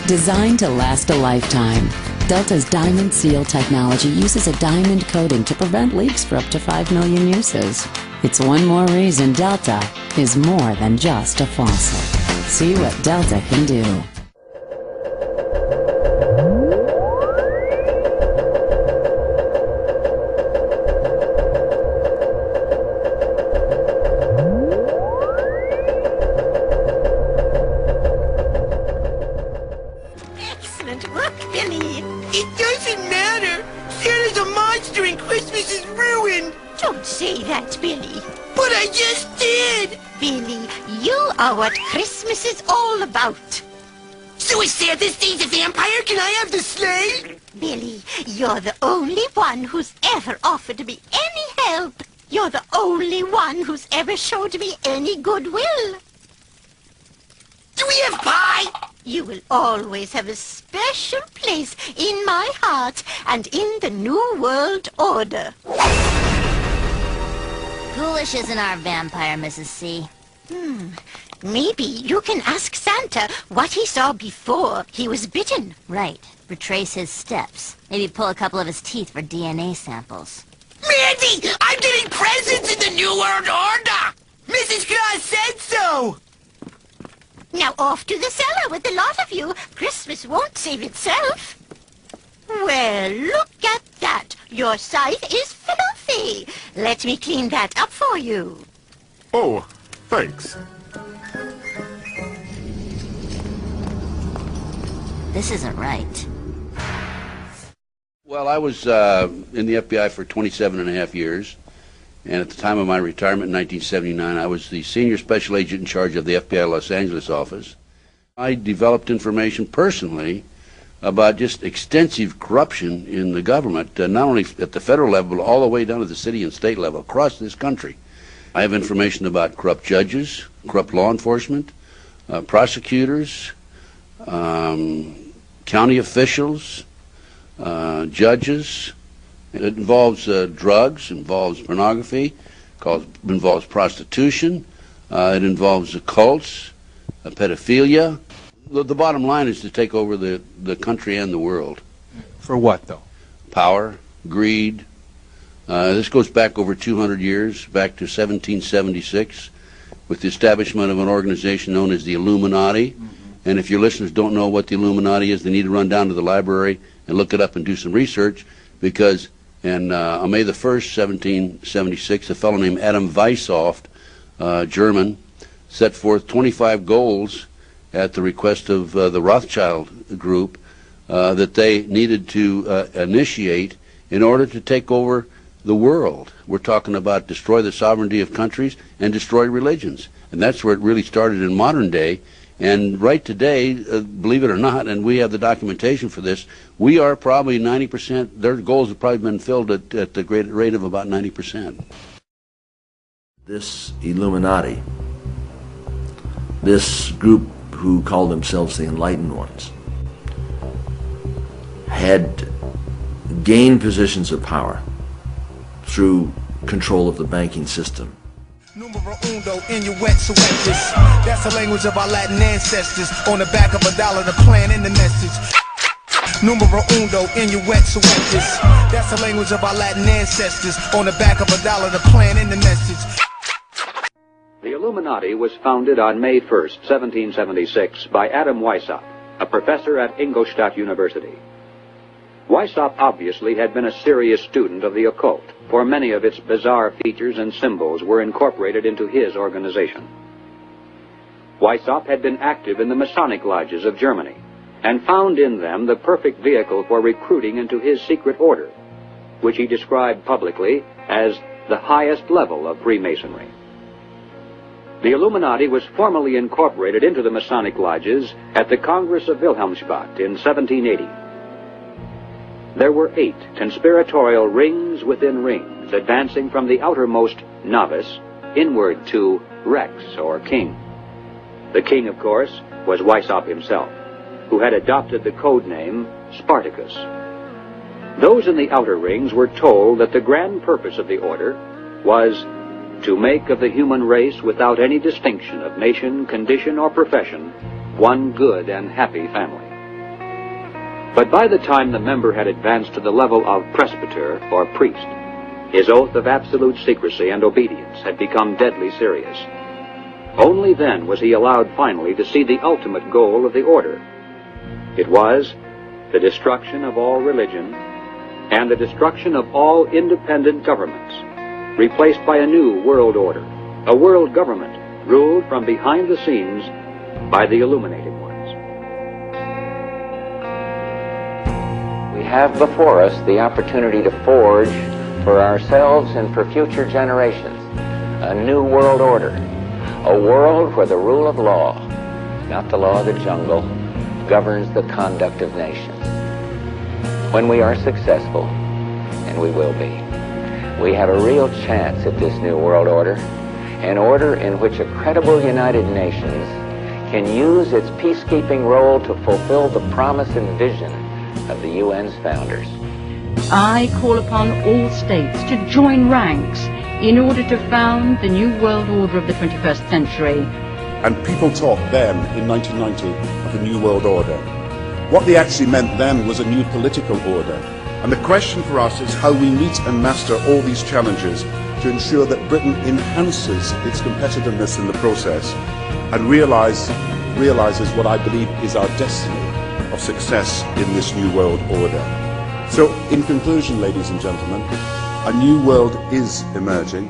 Designed to last a lifetime, Delta's Diamond Seal technology uses a diamond coating to prevent leaks for up to 5 million uses. It's one more reason Delta is more than just a faucet. See what Delta can do. Excellent work, Billy. It doesn't matter. Santa's a monster and Christmas is ruined. Don't say that, Billy. But I just did. Billy, you are what Christmas is all about. So if Santa stays a vampire, can I have the sleigh? Billy, you're the only one who's ever offered me any help. You're the only one who's ever showed me any goodwill. Do we have pie? You will always have a special place in my heart and in the New World Order. Ghoulish isn't our vampire, Mrs. C. Maybe you can ask Santa what he saw before he was bitten. Right. Retrace his steps. Maybe pull a couple of his teeth for DNA samples. Mandy, I'm getting presents in the New World Order! Mrs. Claus said so! Now off to the cellar with the lot of you. Christmas won't save itself. Well, look at that. Your scythe is filthy. Let me clean that up for you. Oh, thanks. This isn't right. Well, I was in the FBI for 27.5 years, and at the time of my retirement in 1979, I was the senior special agent in charge of the FBI Los Angeles office. I developed information personally about just extensive corruption in the government, not only at the federal level, but all the way down to the city and state level across this country. I have information about corrupt judges, corrupt law enforcement, prosecutors, county officials, judges. It involves drugs, involves pornography, involves prostitution, it involves cults, pedophilia. The bottom line is to take over the country and the world. For what, though? Power, greed. This goes back over 200 years, back to 1776, with the establishment of an organization known as the Illuminati. And if your listeners don't know what the Illuminati is, they need to run down to the library and look it up and do some research, because on May the 1st, 1776, a fellow named Adam Weishaupt, German, set forth 25 goals at the request of the Rothschild group that they needed to initiate in order to take over the world. We're talking about destroy the sovereignty of countries and destroy religions. And that's where it really started in modern day. And right today, believe it or not, and we have the documentation for this, we are probably 90%, their goals have probably been filled at the great rate of about 90%. This Illuminati, this group who called themselves the Enlightened Ones, had gained positions of power through control of the banking system. Numero uno, inuit suetus. That's the language of our Latin ancestors. On the back of $1, the plan and the message. Numero uno, inuit suetus. That's the language of our Latin ancestors. On the back of $1, the plan and the message. The Illuminati was founded on May 1st, 1776, by Adam Weishaupt, a professor at Ingolstadt University. Weishaupt obviously had been a serious student of the occult, for many of its bizarre features and symbols were incorporated into his organization. Weishaupt had been active in the Masonic lodges of Germany, and found in them the perfect vehicle for recruiting into his secret order, which he described publicly as the highest level of Freemasonry. The Illuminati was formally incorporated into the Masonic lodges at the Congress of Wilhelmsbad in 1780. There were 8 conspiratorial rings within rings, advancing from the outermost novice inward to Rex, or king. The king, of course, was Weishaupt himself, who had adopted the code name Spartacus. Those in the outer rings were told that the grand purpose of the order was to make of the human race, without any distinction of nation, condition, or profession, one good and happy family. But by the time the member had advanced to the level of presbyter or priest, his oath of absolute secrecy and obedience had become deadly serious. Only then was he allowed finally to see the ultimate goal of the order. It was the destruction of all religion and the destruction of all independent governments, replaced by a new world order, a world government ruled from behind the scenes by the illuminated ones. We have before us the opportunity to forge for ourselves and for future generations a new world order, a world where the rule of law, not the law of the jungle, governs the conduct of nations. When we are successful, and we will be, we have a real chance at this new world order, an order in which a credible United Nations can use its peacekeeping role to fulfill the promise and vision of the UN's founders. I call upon all states to join ranks in order to found the new world order of the 21st century. And people talked then, in 1990, of a new world order. What they actually meant then was a new political order. And the question for us is how we meet and master all these challenges to ensure that Britain enhances its competitiveness in the process and realizes what I believe is our destiny of success in this new world order. So, in conclusion, ladies and gentlemen, a new world is emerging.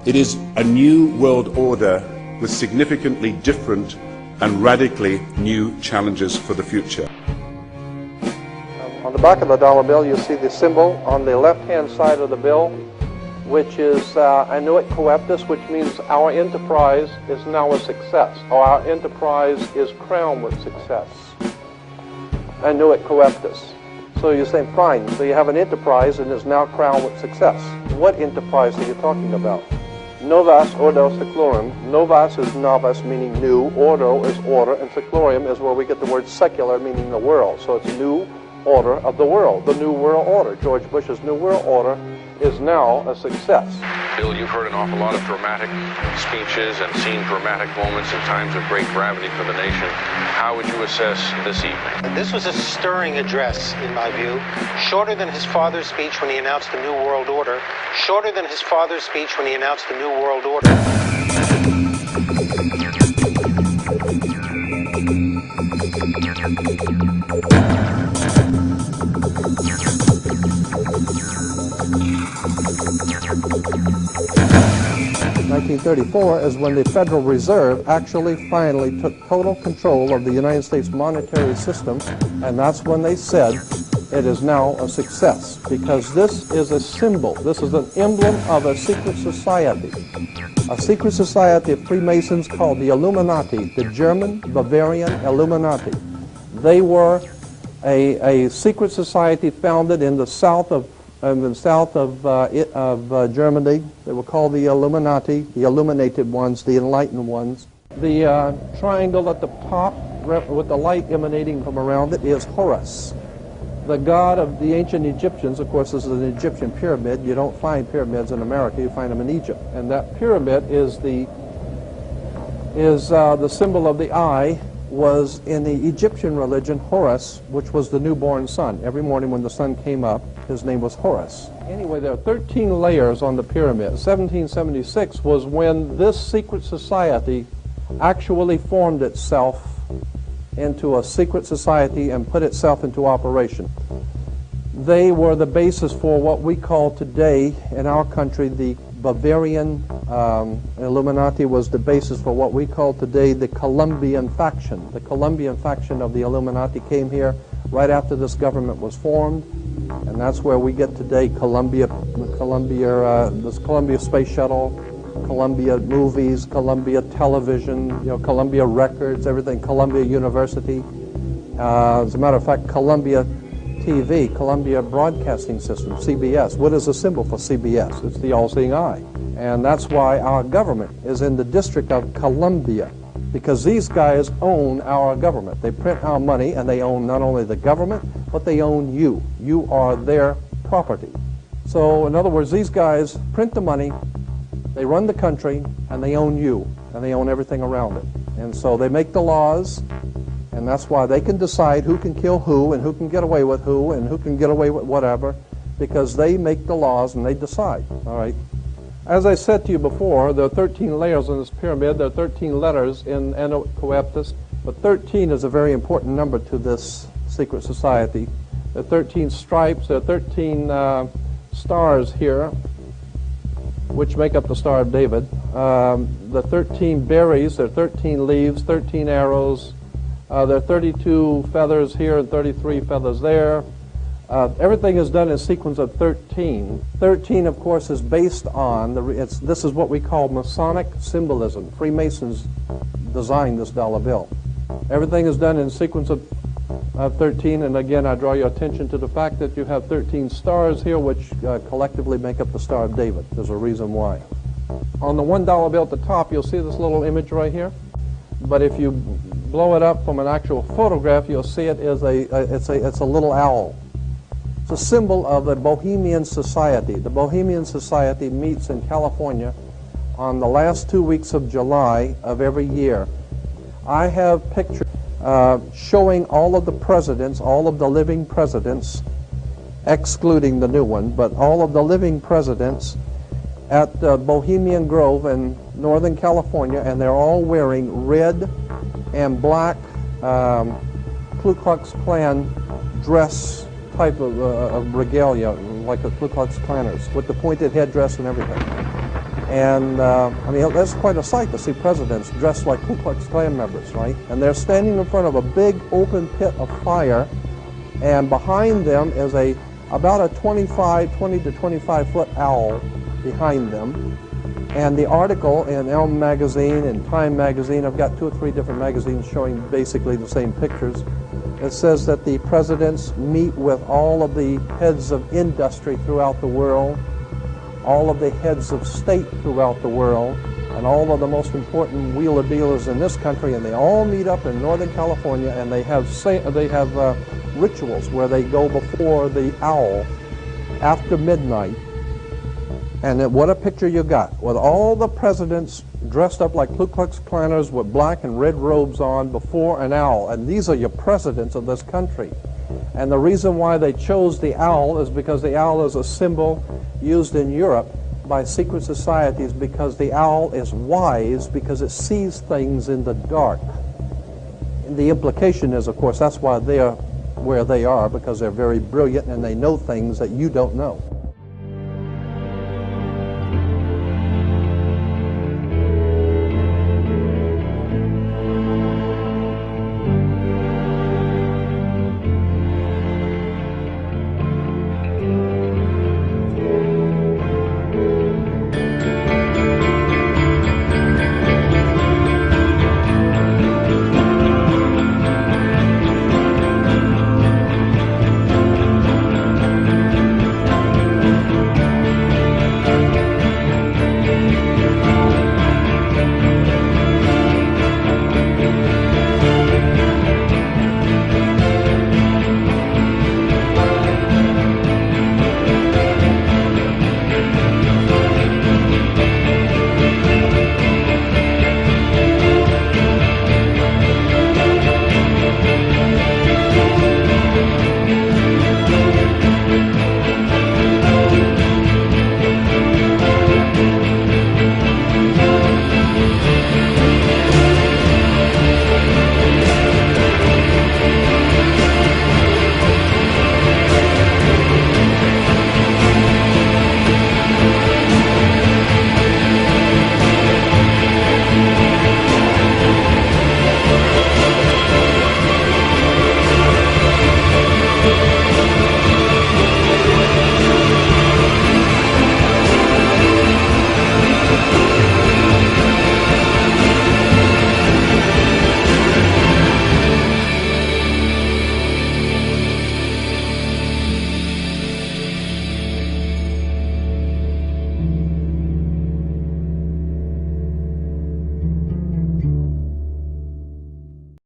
It is a new world order with significantly different and radically new challenges for the future. On the back of the dollar bill, you see the symbol on the left-hand side of the bill, which is Annuit Coeptus, which means our enterprise is now a success, or our enterprise is crowned with success. Annuit Coeptus. So you're saying, fine, so you have an enterprise and is now crowned with success. What enterprise are you talking about? Novas ordo seclorum. Novas is novus, meaning new. Ordo is order, and seclorum is where we get the word secular, meaning the world. So it's new order of the world, the new world order. George Bush's new world order is now a success. Bill, you've heard an awful lot of dramatic speeches and seen dramatic moments in times of great gravity for the nation. How would you assess this evening? This was a stirring address, in my view, shorter than his father's speech when he announced the New World Order, shorter than his father's speech when he announced the New World Order. 1934 is when the Federal Reserve actually finally took total control of the United States monetary system, and that's when they said it is now a success, because this is a symbol, this is an emblem of a secret society of Freemasons called the Illuminati, the German Bavarian Illuminati. They were a secret society founded in the south of Germany. They were called the Illuminati, the illuminated ones, the enlightened ones. The triangle at the top with the light emanating from around it is Horus, the god of the ancient Egyptians. Of course, this is an Egyptian pyramid. You don't find pyramids in America, you find them in Egypt. And that pyramid is the symbol of the eye, was in the Egyptian religion Horus, which was the newborn sun. Every morning when the sun came up, his name was Horus. Anyway, there are 13 layers on the pyramid. 1776 was when this secret society actually formed itself into a secret society and put itself into operation. They were the basis for what we call today in our country the Bavarian Illuminati was the basis for what we call today the Colombian faction. The Colombian faction of the Illuminati came here right after this government was formed, and that's where we get today this Columbia Space Shuttle, Columbia Movies, Columbia Television, Columbia Records, everything, Columbia University. As a matter of fact, Columbia TV, Columbia Broadcasting System, CBS. What is the symbol for CBS? It's the all-seeing eye. And that's why our government is in the District of Columbia, because these guys own our government. They print our money, and they own not only the government, but they own you. You are their property. So, in other words, these guys print the money, they run the country, and they own you, and they own everything around it. And so they make the laws, And that's why they can decide who can kill who and who can get away with who and who can get away with whatever, because they make the laws and they decide, all right? As I said to you before, there are 13 layers in this pyramid. There are 13 letters in Anno Coeptus, but 13 is a very important number to this secret society. There are 13 stripes, there are 13 stars here, which make up the Star of David. The 13 berries, there are 13 leaves, 13 arrows. There are 32 feathers here and 33 feathers there. Everything is done in sequence of 13. 13, of course, is based on, this is what we call Masonic symbolism. Freemasons designed this dollar bill. Everything is done in sequence of 13, and again, I draw your attention to the fact that you have 13 stars here, which collectively make up the Star of David. There's a reason why. On the $1 bill at the top, you'll see this little image right here. But if you blow it up from an actual photograph, you'll see it is it's a little owl. It's a symbol of the Bohemian Society. The Bohemian Society meets in California on the last 2 weeks of July of every year. I have pictures showing all of the presidents, all of the living presidents, excluding the new one, but all of the living presidents at Bohemian Grove in Northern California, and they're all wearing red and black Ku Klux Klan dress type of regalia, like the Ku Klux Klanners, with the pointed headdress and everything. And I mean, that's quite a sight to see presidents dressed like Ku Klux Klan members, right? And they're standing in front of a big open pit of fire, and behind them is about a 20 to 25 foot owl behind them. And the article in Elm magazine and Time magazine, I've got 2 or 3 different magazines showing basically the same pictures. It says that the presidents meet with all of the heads of industry throughout the world, all of the heads of state throughout the world, and all of the most important wheeler dealers in this country, and they all meet up in Northern California, and they have rituals where they go before the owl after midnight. And what a picture you got, with all the presidents dressed up like Ku Klux Klanners with black and red robes on before an owl. And these are your presidents of this country. And the reason why they chose the owl is because the owl is a symbol used in Europe by secret societies, because the owl is wise, because it sees things in the dark. And the implication is, of course, that's why they're where they are, because they're very brilliant and they know things that you don't know.